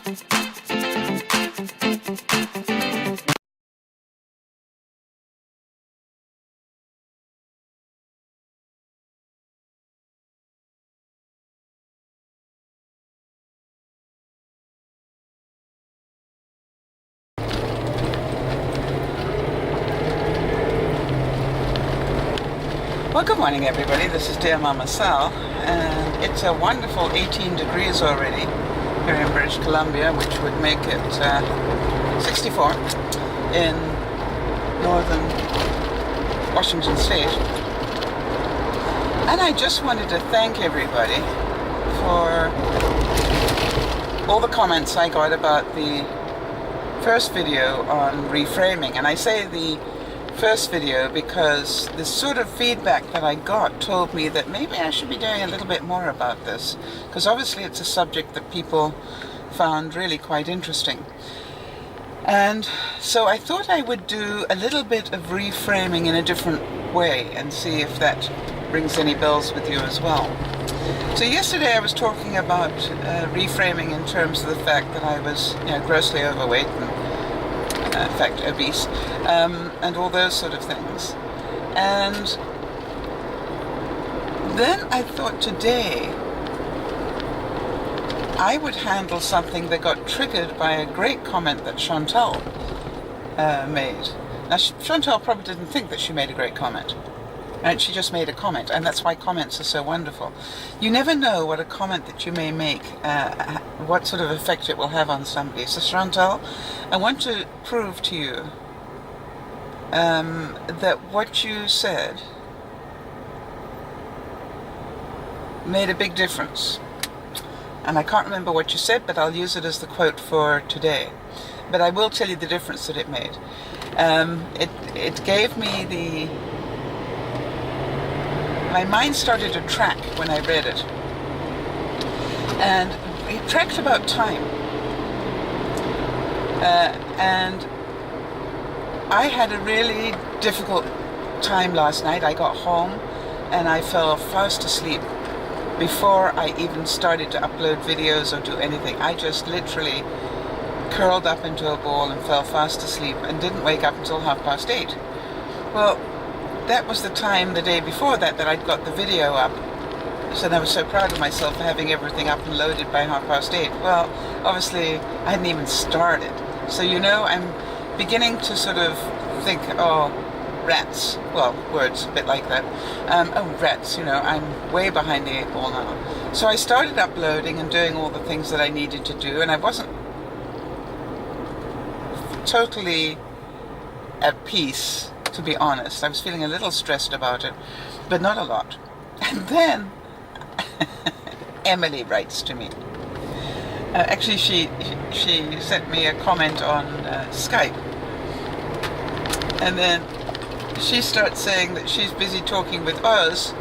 Well, good morning, everybody. This is DearMamaSal, and it's a wonderful 18 degrees already here in British Columbia, which would make it 64 in northern Washington State. And I just wanted to thank everybody for all the comments I got about the first video on reframing. And I say the first video because the sort of feedback that I got told me that maybe I should be doing a little bit more about this, because obviously it's a subject that people found really quite interesting. And so I thought I would do a little bit of reframing in a different way and see if that rings any bells with you as well. So yesterday I was talking about reframing in terms of the fact that I was grossly overweight and in fact obese, and all those sort of things. And then I thought today I would handle something that got triggered by a great comment that Chantal made. Now Chantal probably didn't think that she made a great comment, and she just made a comment, and that's why comments are so wonderful. You never know what a comment that you may make, what sort of effect it will have on somebody. So Chantal, I want to prove to you that what you said made a big difference. And I can't remember what you said, but I'll use it as the quote for today. But I will tell you the difference that it made. It gave me my mind started to track when I read it. And it tracked about time. And I had a really difficult time last night. I got home and I fell fast asleep before I even started to upload videos or do anything. I just literally curled up into a ball and fell fast asleep and didn't wake up until 8:30. Well, that was the time the day before that I'd got the video up. So I was so proud of myself for having everything up and loaded by 8:30. Well, obviously I hadn't even started. So I'm beginning to sort of think, oh, rats. Well, words a bit like that. Oh, rats, I'm way behind the 8 ball now. So I started uploading and doing all the things that I needed to do, and I wasn't totally at peace, to be honest. I was feeling a little stressed about it, but not a lot. And then Emily writes to me. Actually, she sent me a comment on Skype, and then she starts saying that she's busy talking with Oz,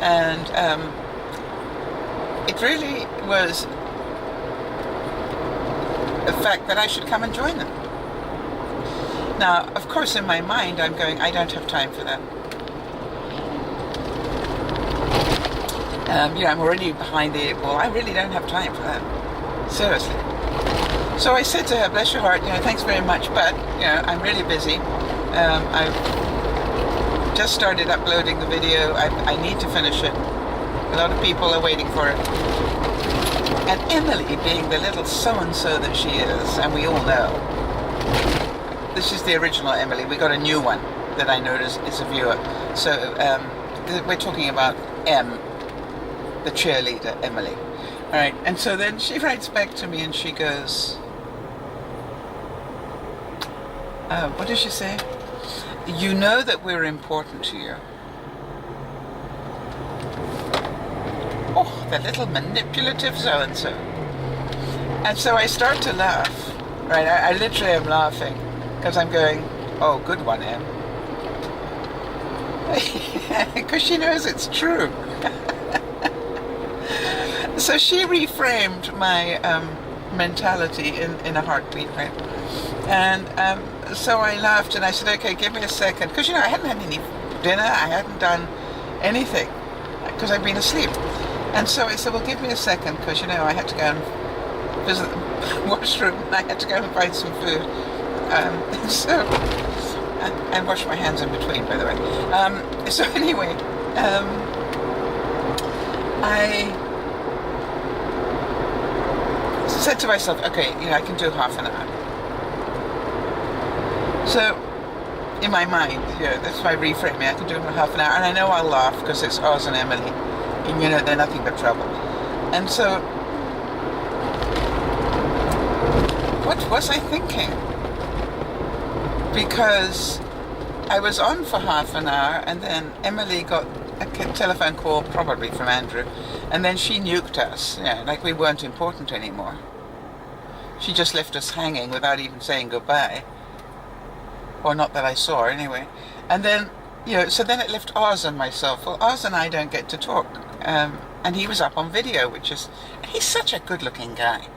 and it really was the fact that I should come and join them. Now, of course, in my mind, I'm going, I don't have time for that. I'm already behind the 8 ball. I really don't have time for that. Seriously. So I said to her, bless your heart, thanks very much, but, I'm really busy. I've just started uploading the video. I need to finish it. A lot of people are waiting for it. And Emily, being the little so-and-so that she is, and we all know, this is the original Emily. We got a new one that I noticed is a viewer. So we're talking about M, the cheerleader, Emily. All right, and so then she writes back to me and she goes, what does she say? You know that we're important to you. Oh, the little manipulative so-and-so. And so I start to laugh, right? I literally am laughing because I'm going, oh, good one, Em. Because she knows it's true. So she reframed my mentality in a heartbeat, right? And so I laughed and I said, okay, give me a second. Because, I hadn't had any dinner. I hadn't done anything because I'd been asleep. And so I said, well, give me a second because, I had to go and visit the washroom, and I had to go and find some food. And wash my hands in between, by the way. So anyway, I said to myself, okay, I can do half an hour. So in my mind, that's my reframing. I can do it for half an hour, and I know I'll laugh because it's Oz and Emily, and they're nothing but trouble. And so, what was I thinking? Because I was on for half an hour, and then Emily got a telephone call, probably from Andrew, and then she nuked us, like we weren't important anymore. She just left us hanging without even saying goodbye. Or not that I saw, anyway. And then, so then it left Oz and myself. Well, Oz and I don't get to talk. And he was up on video, he's such a good-looking guy.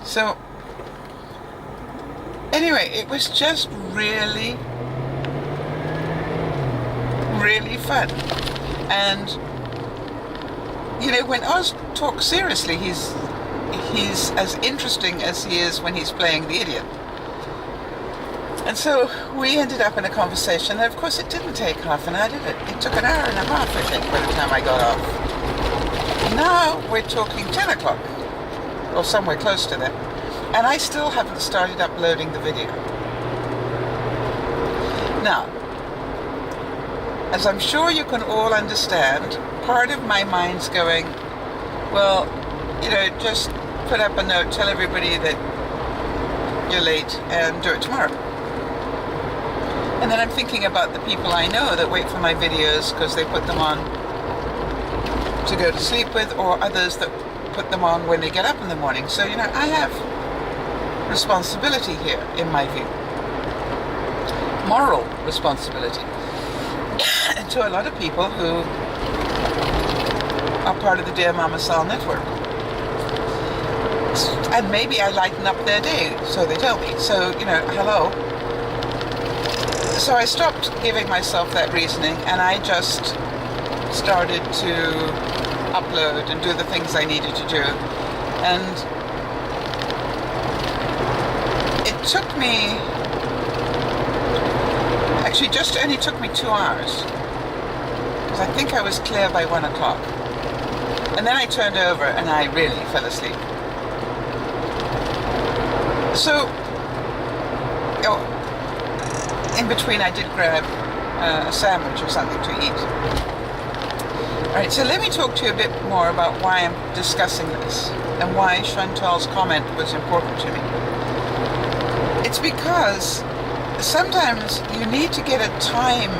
So, anyway, it was just really, really fun. And, when Oz talks seriously, he's as interesting as he is when he's playing the idiot. And so we ended up in a conversation, and of course it didn't take half an hour, did it? It took an hour and a half, I think, by the time I got off. Now we're talking 10 o'clock, or somewhere close to that, and I still haven't started uploading the video. Now, as I'm sure you can all understand, part of my mind's going, well, just put up a note, tell everybody that you're late, and do it tomorrow. And then I'm thinking about the people I know that wait for my videos because they put them on to go to sleep with, or others that put them on when they get up in the morning. So, I have responsibility here, in my view. Moral responsibility. And to a lot of people who are part of the Dear Mama Sal network. And maybe I lighten up their day, so they tell me. So, hello. So I stopped giving myself that reasoning, and I just started to upload and do the things I needed to do. And it took me, actually just only took me 2 hours, because I think I was clear by 1 o'clock. And then I turned over and I really fell asleep. So, in between I did grab a sandwich or something to eat. Alright, so let me talk to you a bit more about why I'm discussing this and why Chantal's comment was important to me. It's because sometimes you need to get a time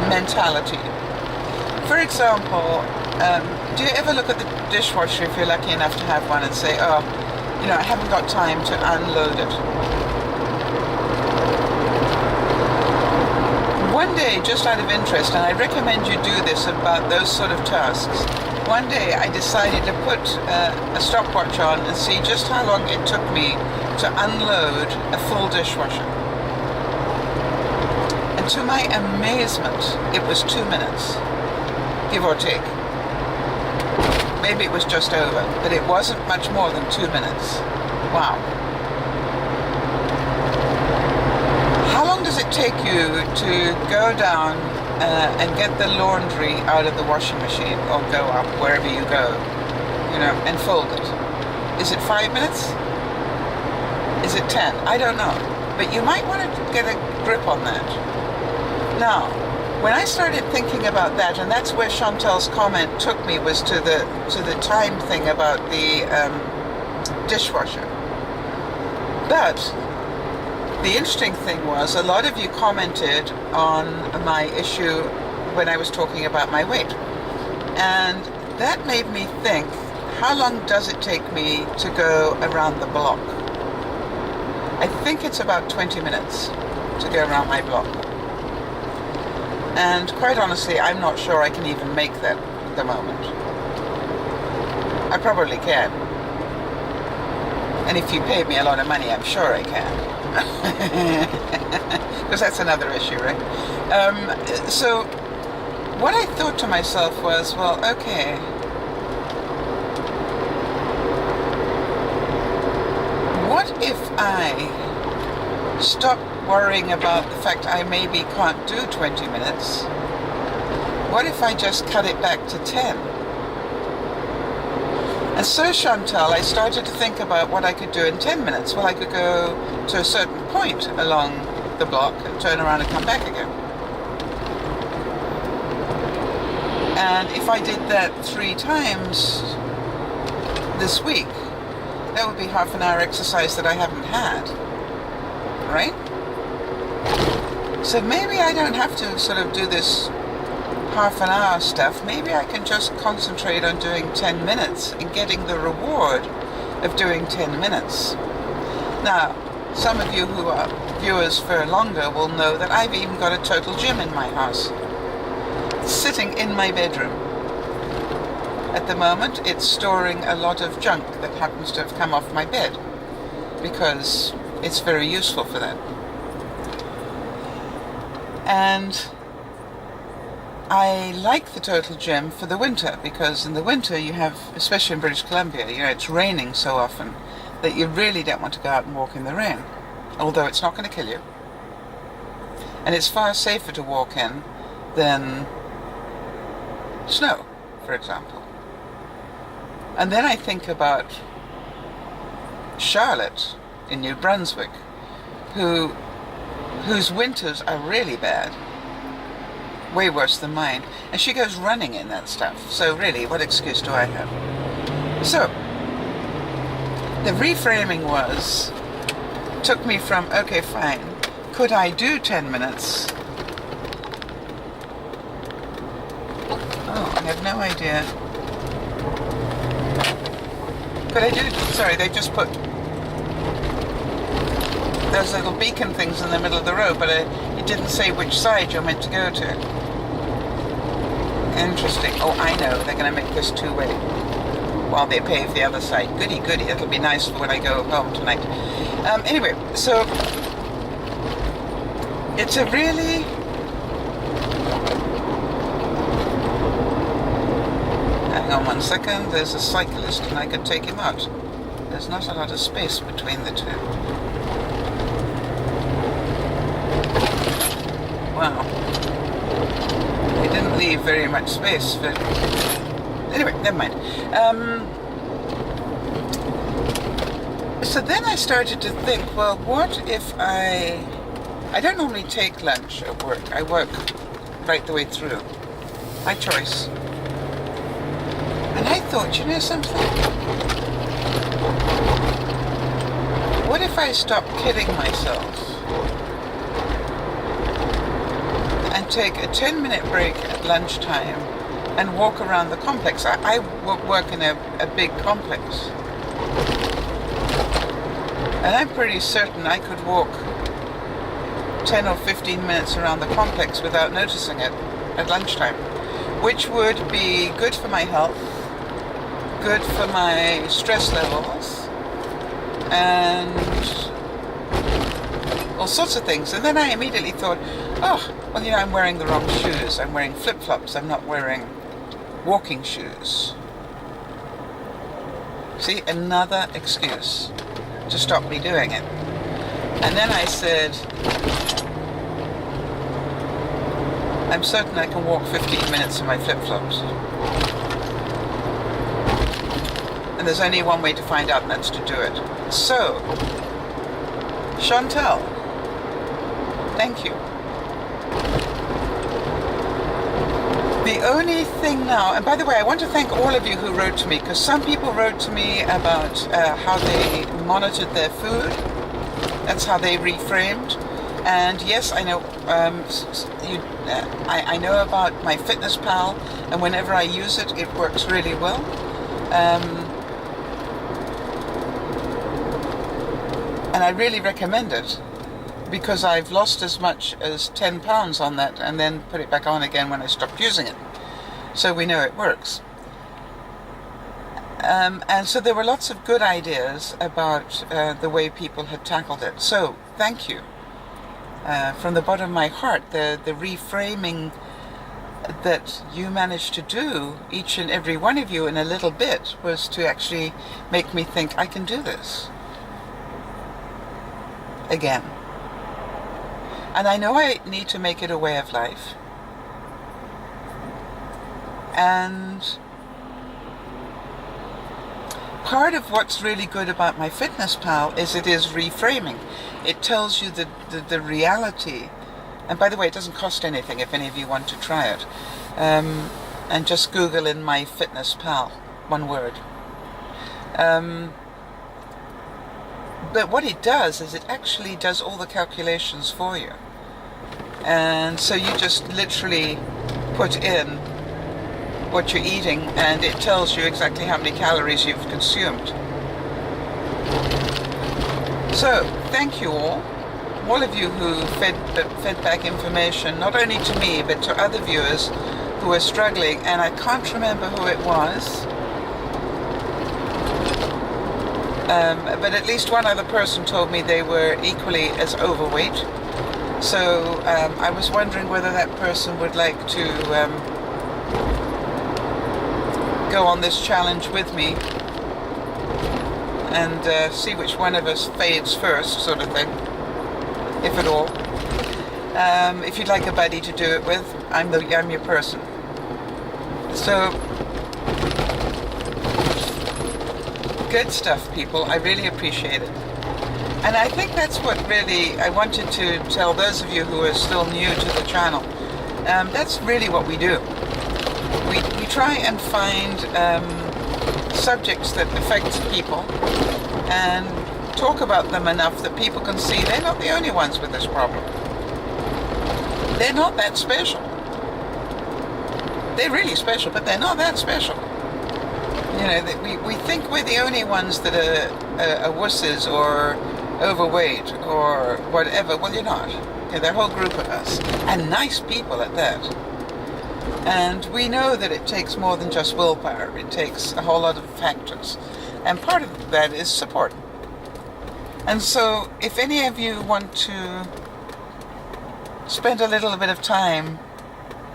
mentality. For example, do you ever look at the dishwasher if you're lucky enough to have one and say, oh, I haven't got time to unload it. One day, just out of interest, and I recommend you do this about those sort of tasks, one day I decided to put a stopwatch on and see just how long it took me to unload a full dishwasher. And to my amazement, it was 2 minutes, give or take. Maybe it was just over, but it wasn't much more than 2 minutes. Wow. How long does it take you to go down and get the laundry out of the washing machine, or go up wherever you go, and fold it? Is it 5 minutes? Is it 10? I don't know. But you might want to get a grip on that. Now, when I started thinking about that, and that's where Chantal's comment took me, was to the time thing about the dishwasher. But the interesting thing was, a lot of you commented on my issue when I was talking about my weight. And that made me think, how long does it take me to go around the block? I think it's about 20 minutes to go around my block. And quite honestly, I'm not sure I can even make that at the moment. I probably can. And if you paid me a lot of money, I'm sure I can. Because that's another issue, right? So what I thought to myself was, well, okay, I stop worrying about the fact I maybe can't do 20 minutes? What if I just cut it back to 10? And so, Chantal, I started to think about what I could do in 10 minutes. Well, I could go to a certain point along the block and turn around and come back again. And if I did that 3 times this week, that would be half an hour exercise that I haven't had, right? So maybe I don't have to sort of do this half an hour stuff. Maybe I can just concentrate on doing 10 minutes and getting the reward of doing 10 minutes. Now, some of you who are viewers for longer will know that I've even got a total gym in my house. It's sitting in my bedroom. At the moment, it's storing a lot of junk that happens to have come off my bed, because it's very useful for that. And I like the total gym for the winter, because in the winter you have, especially in British Columbia, it's raining so often that you really don't want to go out and walk in the rain, although it's not going to kill you. And it's far safer to walk in than snow, for example. And then I think about Charlotte in New Brunswick, whose winters are really bad, way worse than mine, and she goes running in that stuff. So really, what excuse do I have? So the reframing took me from, okay, fine, could I do 10 minutes? Oh, I have no idea. Could I do, sorry, they just put those little beacon things in the middle of the road, but it didn't say which side you're meant to go to. Interesting. Oh, I know, they're going to make this 2-way while they pave the other side. Goody, goody, it'll be nice for when I go home tonight. Anyway, so it's a really hang on 1 second, there's a cyclist and I could take him out. There's not a lot of space between the two. Wow. They didn't leave very much space for... Anyway, never mind. So then I started to think, well, what if I don't normally take lunch at work. I work right the way through. My choice. And I thought, you know something? What if I stop kidding myself and take a 10-minute break at lunchtime and walk around the complex? I work in a big complex. And I'm pretty certain I could walk 10 or 15 minutes around the complex without noticing it at lunchtime, which would be good for my health, good for my stress levels, and all sorts of things. And then I immediately thought, oh, well, you know, I'm wearing the wrong shoes. I'm wearing flip-flops. I'm not wearing walking shoes. See, another excuse to stop me doing it. And then I said, I'm certain I can walk 15 minutes in my flip-flops. And there's only one way to find out, and that's to do it. So, Chantal, thank you. The only thing now, and by the way, I want to thank all of you who wrote to me, because some people wrote to me about how they monitored their food. That's how they reframed. And yes, I know I know about my Fitness Pal, and whenever I use it, it works really well. And I really recommend it, because I've lost as much as 10 pounds on that and then put it back on again when I stopped using it. So we know it works. And so there were lots of good ideas about the way people had tackled it. So thank you. From the bottom of my heart, the reframing that you managed to do, each and every one of you in a little bit, was to actually make me think, I can do this. again. And I know I need to make it a way of life. And part of what's really good about my Fitness Pal is it is reframing. It tells you the reality. And by the way, it doesn't cost anything if any of you want to try it. And just Google in my Fitness Pal, one word. But what it does is it actually does all the calculations for you. And so you just literally put in what you're eating and it tells you exactly how many calories you've consumed. So, thank you all of you who fed back information, not only to me, but to other viewers who are struggling, and I can't remember who it was. But at least one other person told me they were equally as overweight. So I was wondering whether that person would like to go on this challenge with me and see which one of us fades first, sort of thing, if at all. If you'd like a buddy to do it with, I'm your person. So, good stuff, people. I really appreciate it. And I think that's what really I wanted to tell those of you who are still new to the channel. That's really what we do. We try and find subjects that affect people and talk about them enough that people can see they're not the only ones with this problem. They're not that special. They're really special, but they're not that special. You know, we think we're the only ones that are wusses or overweight or whatever. Well, you're not. Okay, there are a whole group of us, and nice people at that. And we know that it takes more than just willpower. It takes a whole lot of factors, and part of that is support. And so, if any of you want to spend a little bit of time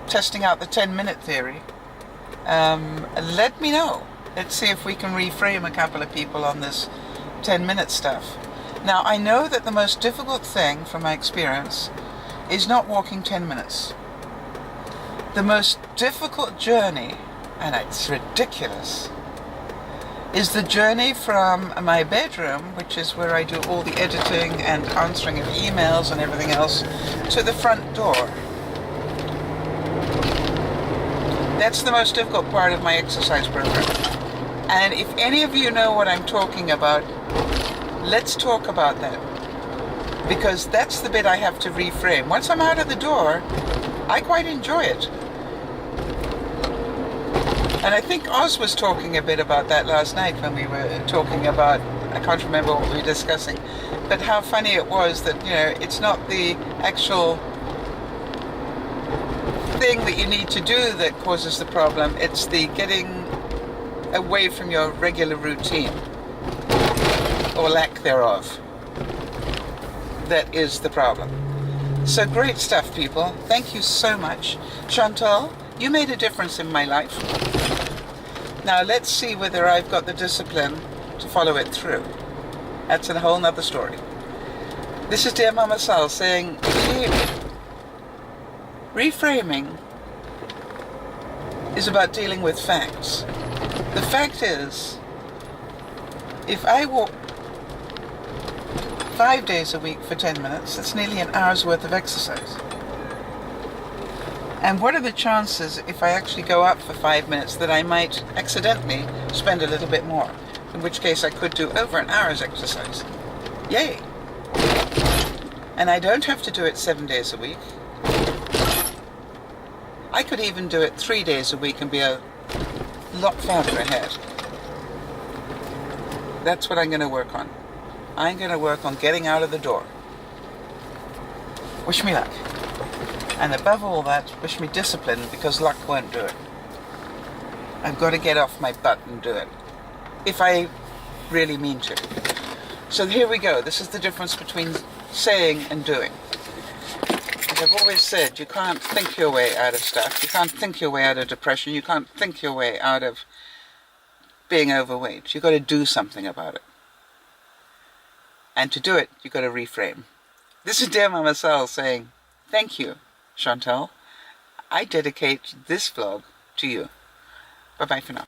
testing out the 10-minute theory, let me know. Let's see if we can reframe a couple of people on this 10-minute stuff. Now, I know that the most difficult thing, from my experience, is not walking 10 minutes. The most difficult journey, and it's ridiculous, is the journey from my bedroom, which is where I do all the editing and answering of emails and everything else, to the front door. That's the most difficult part of my exercise program. And if any of you know what I'm talking about, let's talk about that. Because that's the bit I have to reframe. Once I'm out of the door, I quite enjoy it. And I think Oz was talking a bit about that last night when we were talking about, I can't remember what we were discussing, but how funny it was that, you know, it's not the actual thing that you need to do that causes the problem, it's the getting away from your regular routine, or lack thereof, that is the problem. So great stuff, people. Thank you so much. Chantal, you made a difference in my life. Now let's see whether I've got the discipline to follow it through. That's a whole nother story. This is Dear Mama Sal saying, reframing is about dealing with facts. The fact is, if I walk 5 days a week for 10 minutes, that's nearly an hour's worth of exercise. And what are the chances, if I actually go up for 5 minutes, that I might accidentally spend a little bit more? In which case I could do over an hour's exercise. Yay! And I don't have to do it 7 days a week. I could even do it 3 days a week and be a lot farther ahead. That's what I'm going to work on. I'm going to work on getting out of the door. Wish me luck. And above all that, wish me discipline, because luck won't do it. I've got to get off my butt and do it. If I really mean to. So here we go. This is the difference between saying and doing. As I've always said, you can't think your way out of stuff. You can't think your way out of depression. You can't think your way out of being overweight. You've got to do something about it. And to do it, you've got to reframe. This is Dear Mama Sal saying, thank you, Chantal. I dedicate this vlog to you. Bye-bye for now.